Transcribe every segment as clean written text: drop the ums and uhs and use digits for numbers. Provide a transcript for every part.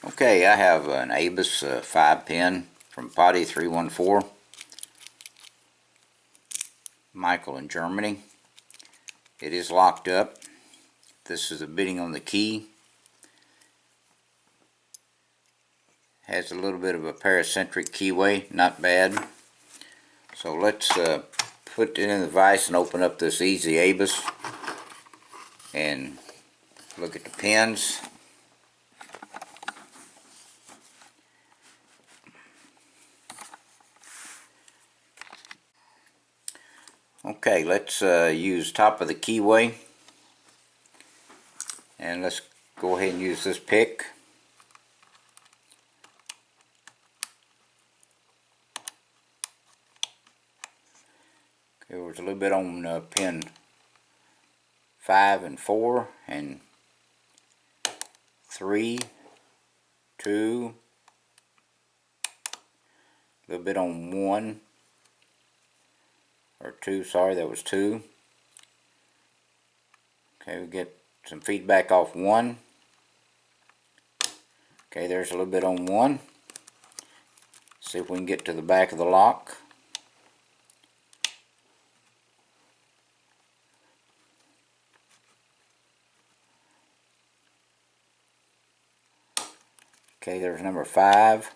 Okay, I have an ABUS 5-pin from Potti314, Michael in Germany. It is locked up. This is the bitting on the key. Has a little bit of a paracentric keyway, not bad. So let's put it in the vise and open up this easy ABUS and look at the pins. Okay, let's use top of the keyway, and let's go ahead and use this pick. Okay, there's a little bit on pin 5 and 4 and 3, 2, a little bit on 1 or 2, sorry, that was 2. Okay, we get some feedback off 1. Okay, there's a little bit on 1. See if we can get to the back of the lock. Okay, there's number 5.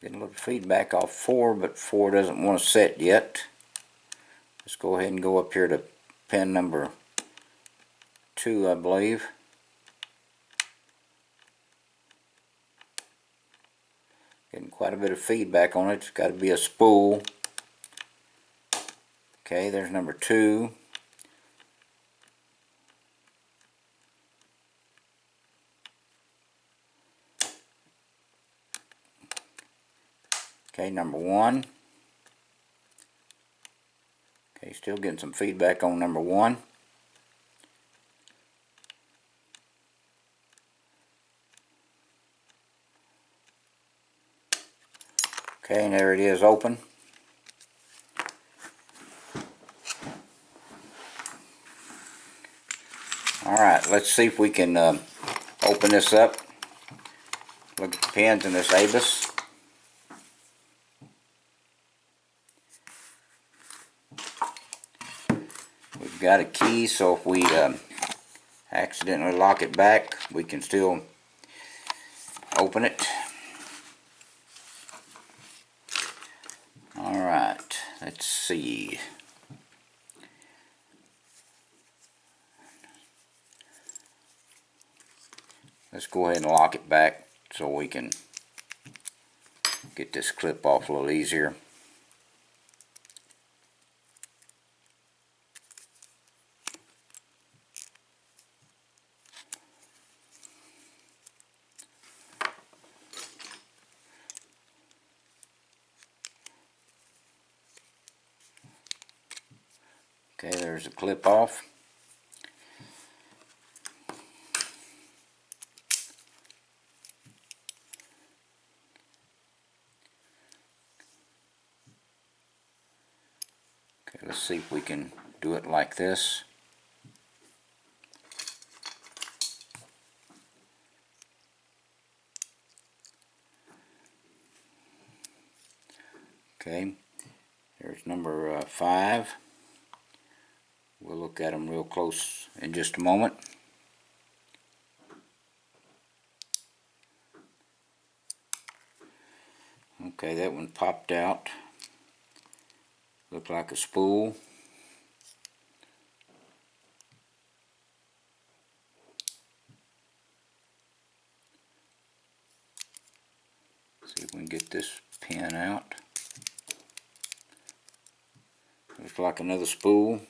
Getting a little feedback off 4, but 4 doesn't want to set yet. Let's go ahead and go up here to pin number 2, I believe. Getting quite a bit of feedback on it. It's got to be a spool. Okay, there's number 2. Okay, number 1. Okay, still getting some feedback on number 1. Okay, and there it is, open. Alright, let's see if we can open this up. Look at the pins in this ABUS. We've got a key, so if we accidentally lock it back, we can still open it. Alright, let's see. Let's go ahead and lock it back so we can get this clip off a little easier. Okay, there's the clip off. Okay, let's see if we can do it like this. Okay, there's number 5. We'll look at them real close in just a moment. Okay, that one popped out. Looked like a spool. See if we can get this pin out. Looks like another spool.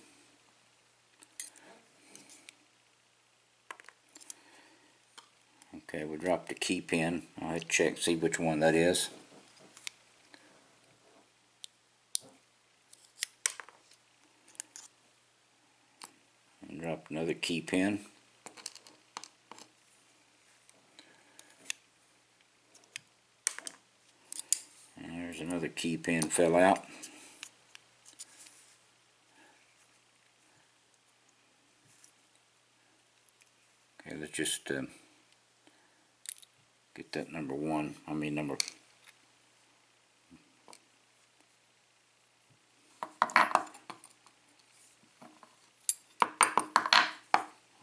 Okay, we'll drop the key pin. I'll have to check, see which one that is. And drop another key pin. And there's another key pin fell out. just get that number 1. I mean number.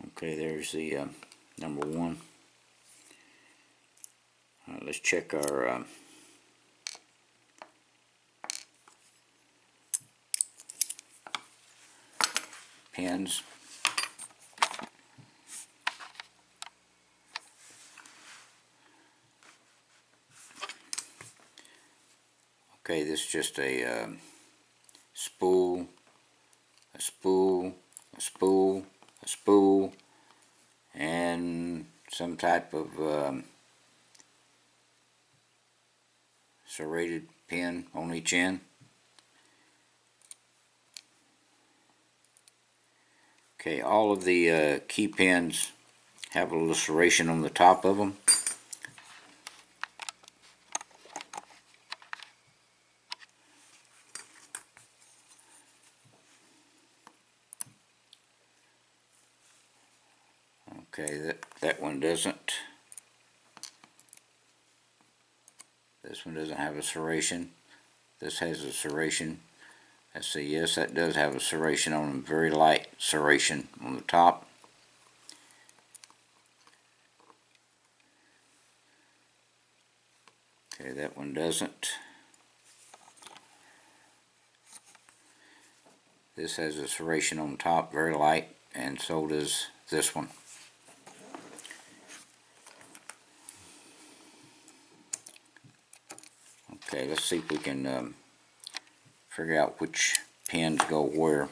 Okay, there's the number 1. Let's check our pins. Okay, this is just a spool, a spool, a spool, a spool, and some type of serrated pin on each end. Okay, all of the key pins have a little serration on the top of them. Okay, that one doesn't. This one doesn't have a serration. This has a serration. Let's see, yes, that does have a serration on them, very light serration on the top. Okay, that one doesn't. This has a serration on the top, very light, and so does this one. Okay, let's see if we can figure out which pins go where.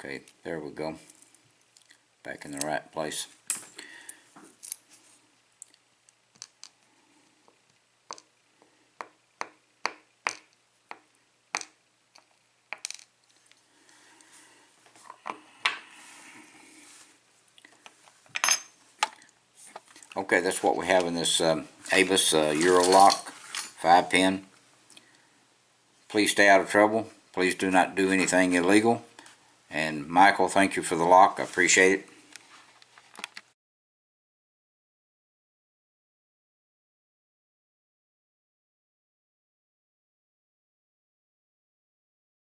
Okay, there we go. Back in the right place. Okay, that's what we have in this Abus Euro lock 5-pin. Please stay out of trouble. Please do not do anything illegal. And Michael, thank you for the lock. I appreciate it.